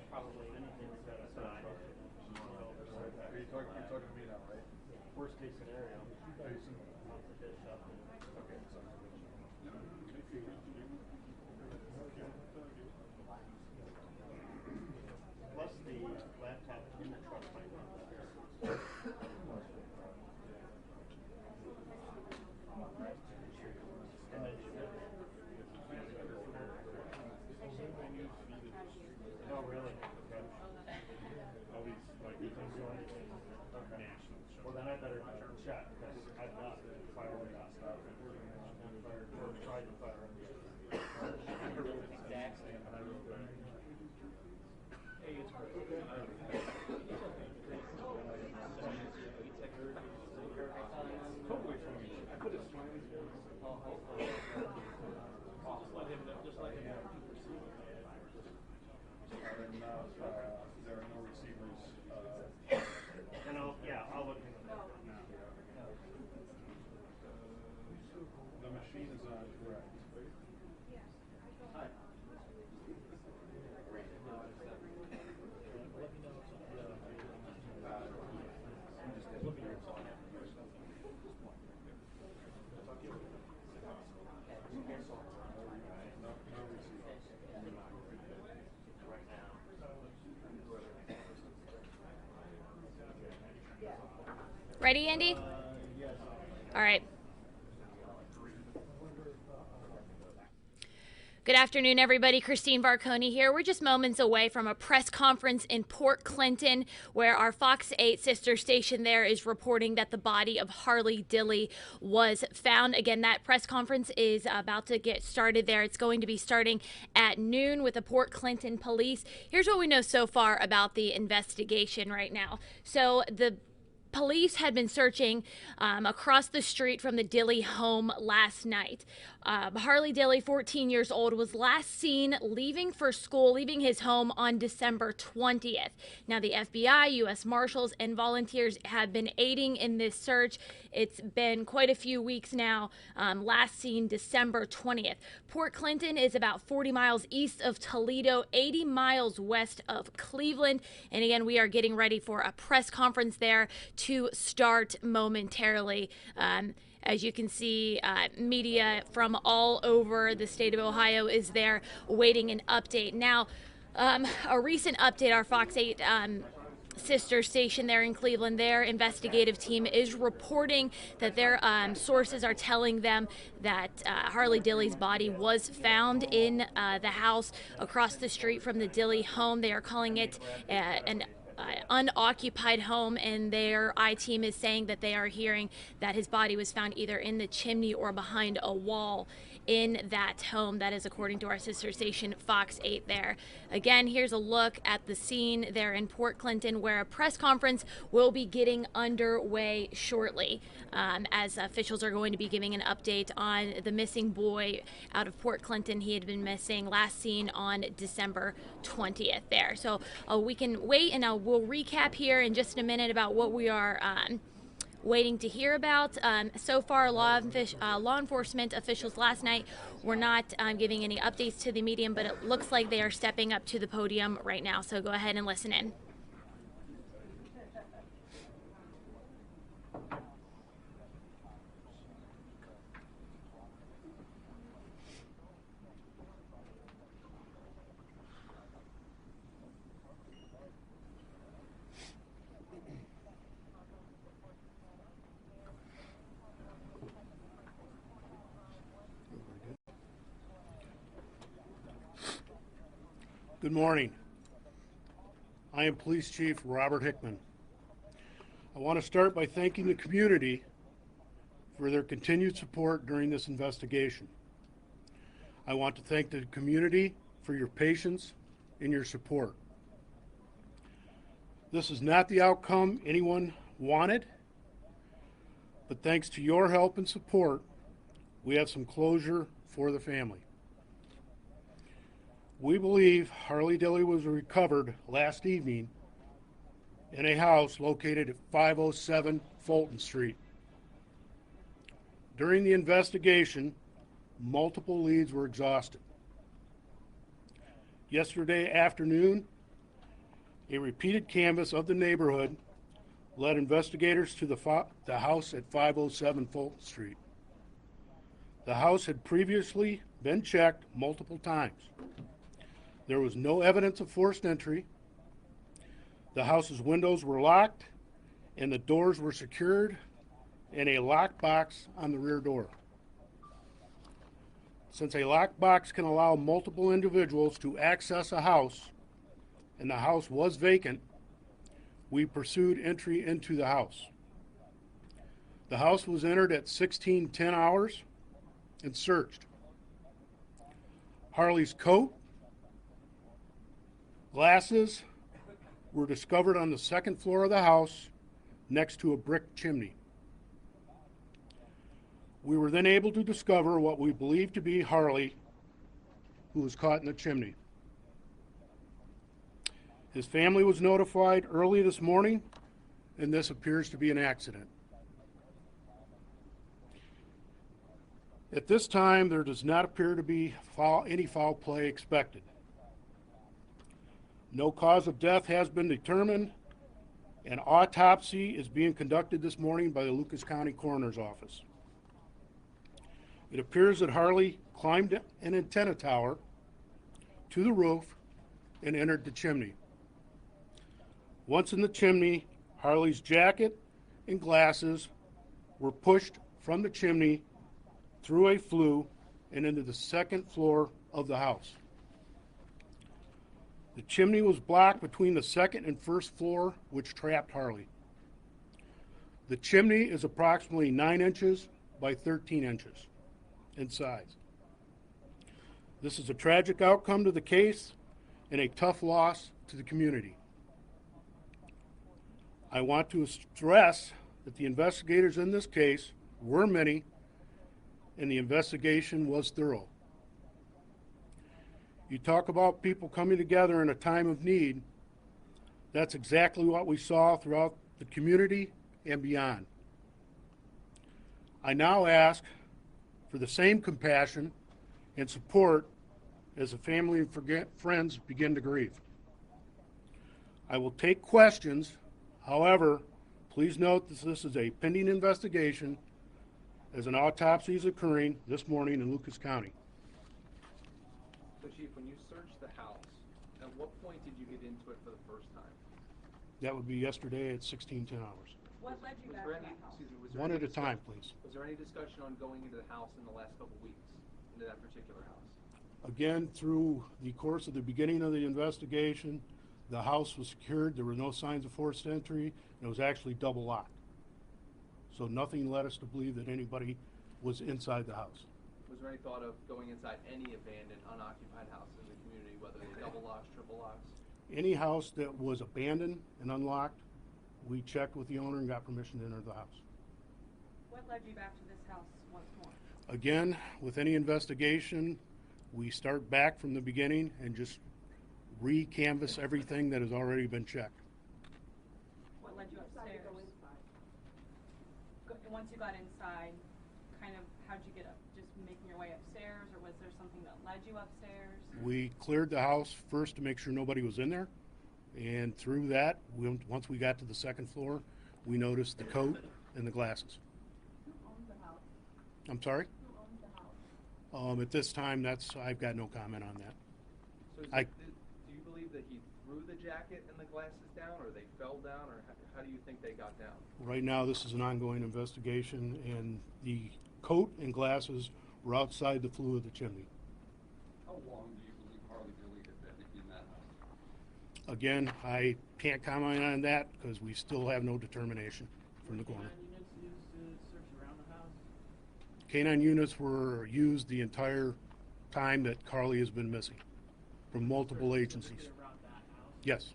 Probably anything set aside. You're talking to me now, right? Worst case scenario. Jason? Off the dish up. Okay, so. Plus the laptop in the truck might be upstairs. And then oh, really? Okay. All these, like, You think so? Okay. Well, then I better check, because I've not fired that stuff. Or tried to fire it. Exactly. Hey, it's hopefully for me. I put a smiley face. Oh, hopefully. Just let him know. And there are no receivers. And I'll look into that. The machine is on, correct? Hi. Ready, Andy? All right. Good afternoon, everybody. Christine Varconi here. We're just moments away from a press conference in Port Clinton, where our Fox 8 sister station there is reporting that the body of Harley Dilly was found. Again, that press conference is about to get started there. It's going to be starting at noon with the Port Clinton police. Here's what we know so far about the investigation right now. So the police had been searching across the street from the Dilly home last night. Harley Dilly, 14 years old, was last seen leaving for school, leaving his home on December 20th. Now, the FBI, U.S. Marshals, and volunteers have been aiding in this search. It's been quite a few weeks now, last seen December 20th. Port Clinton is about 40 miles east of Toledo, 80 miles west of Cleveland. And again, we are getting ready for a press conference there to start momentarily. As you can see, media from all over the state of Ohio is there awaiting an update. Now, a recent update, our Fox 8 sister station there in Cleveland, their investigative team is reporting that their sources are telling them that Harley Dilly's body was found in the house across the street from the Dilly home. They are calling it an unoccupied home, and their I-team is saying that they are hearing that his body was found either in the chimney or behind a wall in that home. That is according to our sister station Fox 8 there. Again, here's a look at the scene there in Port Clinton, where a press conference will be getting underway shortly, as officials are going to be giving an update on the missing boy out of Port Clinton. He had been missing, last seen on December 20th there. So we can wait, and we'll recap here in just a minute about what we are waiting to hear about. So far, law enforcement officials last night were not giving any updates to the media, but it looks like they are stepping up to the podium right now. So go ahead and listen in. Good morning. I am Police Chief Robert Hickman. I want to start by thanking the community for their continued support during this investigation. I want to thank the community for your patience and your support. This is not the outcome anyone wanted, but thanks to your help and support, we have some closure for the family. We believe Harley Dilly was recovered last evening in a house located at 507 Fulton Street. During the investigation, multiple leads were exhausted. yesterday afternoon, a repeated canvass of the neighborhood led investigators to the house at 507 Fulton Street. The house had previously been checked multiple times. There was no evidence of forced entry. The house's windows were locked and the doors were secured and a lockbox on the rear door. Since a lockbox can allow multiple individuals to access a house and the house was vacant, we pursued entry into the house. The house was entered at 16:10 hours and searched. Harley's coat, glasses were discovered on the second floor of the house next to a brick chimney. We were then able to discover what we believed to be Harley, who was caught in the chimney. His family was notified early this morning, and this appears to be an accident. At this time, there does not appear to be any foul play expected. No cause of death has been determined. An autopsy is being conducted this morning by the Lucas County Coroner's Office. It appears that Harley climbed an antenna tower to the roof and entered the chimney. Once in the chimney, Harley's jacket and glasses were pushed from the chimney through a flue and into the second floor of the house. The chimney was blocked between the second and first floor, which trapped Harley. The chimney is approximately 9 inches by 13 inches in size. This is a tragic outcome to the case and a tough loss to the community. I want to stress that the investigators in this case were many, and the investigation was thorough. You talk about people coming together in a time of need. That's exactly what we saw throughout the community and beyond. I now ask for the same compassion and support as the family and friends begin to grieve. I will take questions. However, please note that this is a pending investigation as an autopsy is occurring this morning in Lucas County. So, Chief, when you searched the house, at what point did you get into it for the first time? That would be yesterday at 16:10 hours. What led you back to that house? One at a time, please. Was there any discussion on going into the house in the last couple of weeks, into that particular house? Again, through the course of the beginning of the investigation, the house was secured. There were no signs of forced entry, and it was actually double locked. So nothing led us to believe that anybody was inside the house. Was there any thought of going inside any abandoned, unoccupied house in the community, whether they double locks, triple locks? Any house that was abandoned and unlocked, we checked with the owner and got permission to enter the house. What led you back to this house once more? Again, with any investigation, we start back from the beginning and just re-canvass everything that has already been checked. What led you upstairs? Once you got inside, kind of how'd you get up? Just making your way upstairs, or was there something that led you upstairs? We cleared the house first to make sure nobody was in there, and through that, once we got to the second floor, we noticed the coat and the glasses. Who owns the house? I'm sorry? Who owns the house? At this time, I've got no comment on that. So do you believe that he threw the jacket and the glasses down, or they fell down, or how do you think they got down? Right now, this is an ongoing investigation, and the coat and glasses were outside the flue of the chimney. How long do you believe Harley Dilly had been in that house? Again, I can't comment on that because we still have no determination from the coroner. Canine units were used the entire time that Carly has been missing from multiple agencies. Yes.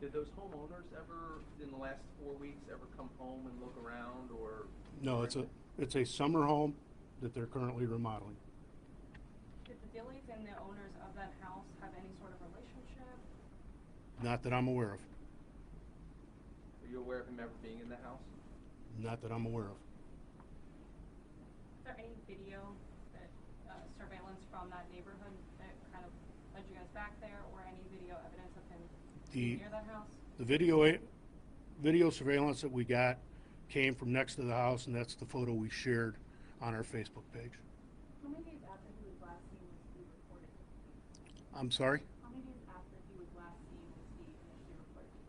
Did those homeowners ever, in the last 4 weeks, ever come home and look around, or? No, it's a summer home that they're currently remodeling. Did the Dillys and the owners of that house have any sort of relationship? Not that I'm aware of. Are you aware of him ever being in the house? Not that I'm aware of. Is there any video that surveillance from that neighborhood that kind of led you guys back there, or any video evidence of him being near that house? The video surveillance that we got came from next to the house, and that's the photo we shared on our Facebook page. How many days after he was last seen was he reported to police? I'm sorry? How many days after he was last seen was he initially reported to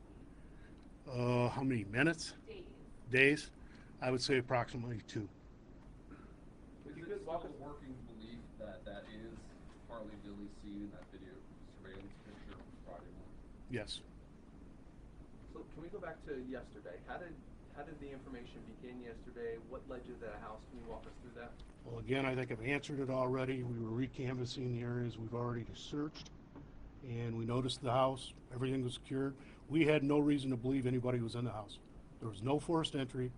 police? How many minutes? Days. Days? I would say approximately 2. Is it still a working belief that that is Harley Dilly seen in that video surveillance picture from Friday morning? Yes. So can we go back to yesterday? How did the information begin yesterday? What led you to that house? Can you walk us through that? Well, again, I think I've answered it already. We were recanvassing the areas we've already searched, and we noticed the house. Everything was secured. We had no reason to believe anybody was in the house. There was no forced entry.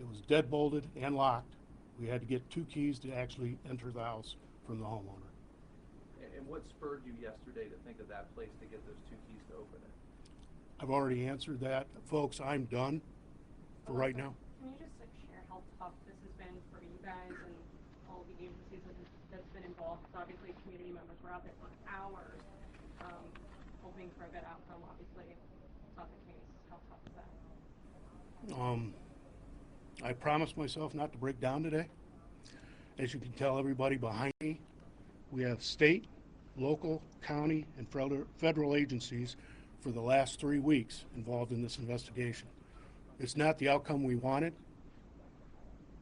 It was deadbolted and locked. We had to get 2 keys to actually enter the house from the homeowner. And what spurred you yesterday to think of that place to get those 2 keys to open it? I've already answered that. Folks, I'm done for right now. Can you just share how tough this has been for you guys and all the agencies that's been involved? Because obviously community members were out there for hours, hoping for a good outcome. Obviously, it's not the case. How tough is that? I promised myself not to break down today. As you can tell everybody behind me, we have state, local, county, and federal agencies for the last 3 weeks involved in this investigation. It's not the outcome we wanted.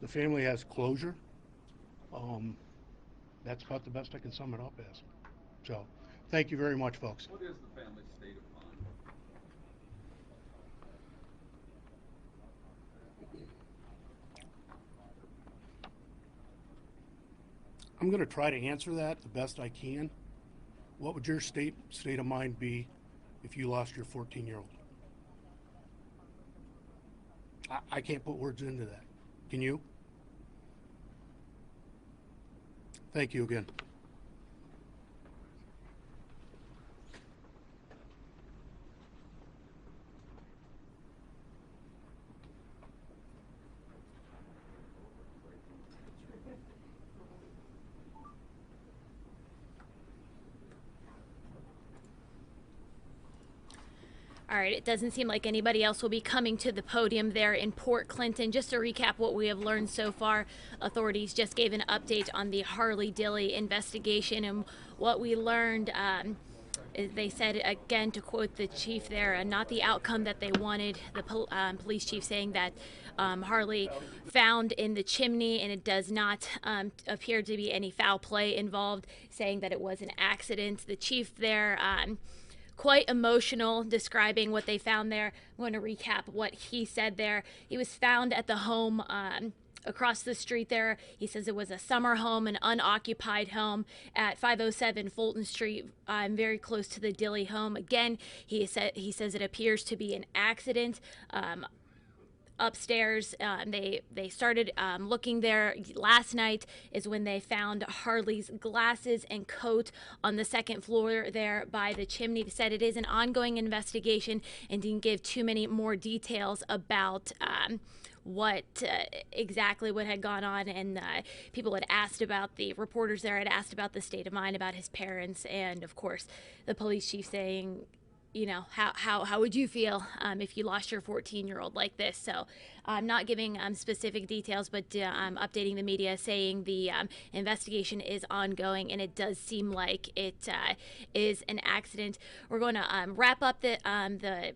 The family has closure. That's about the best I can sum it up as. So, thank you very much, folks. What is the family's state of mind? I'm going to try to answer that the best I can. What would your state of mind be if you lost your 14-year-old? I can't put words into that. Can you? Thank you again. All right, it doesn't seem like anybody else will be coming to the podium there in Port Clinton. Just to recap what we have learned so far, authorities just gave an update on the Harley Dilly investigation, and what we learned, they said, again, to quote the chief there, not the outcome that they wanted. The police chief saying that Harley found in the chimney, and it does not appear to be any foul play involved, saying that it was an accident. The chief there, quite emotional, describing what they found there. I'm going to recap what he said there. He was found at the home across the street there. He says it was a summer home, an unoccupied home at 507 Fulton Street, very close to the Dilly home. Again, he says it appears to be an accident. Upstairs, they started looking there last night is when they found Harley's glasses and coat on the second floor there by the chimney. They said it is an ongoing investigation and didn't give too many more details about what exactly what had gone on, and people had asked about, the reporters there had asked about the state of mind, about his parents, and of course the police chief saying, you know, how would you feel if you lost your 14-year-old like this? So I'm not giving specific details, but I'm updating the media saying the investigation is ongoing, and it does seem like it is an accident. We're going to wrap up the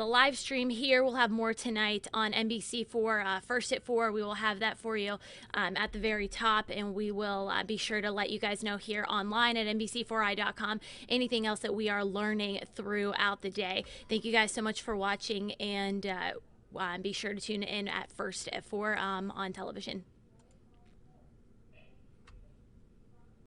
live stream here. We'll have more tonight on NBC4, First at 4. We will have that for you at the very top, and we will be sure to let you guys know here online at NBC4i.com anything else that we are learning throughout the day. Thank you guys so much for watching, and be sure to tune in at First at 4 on television.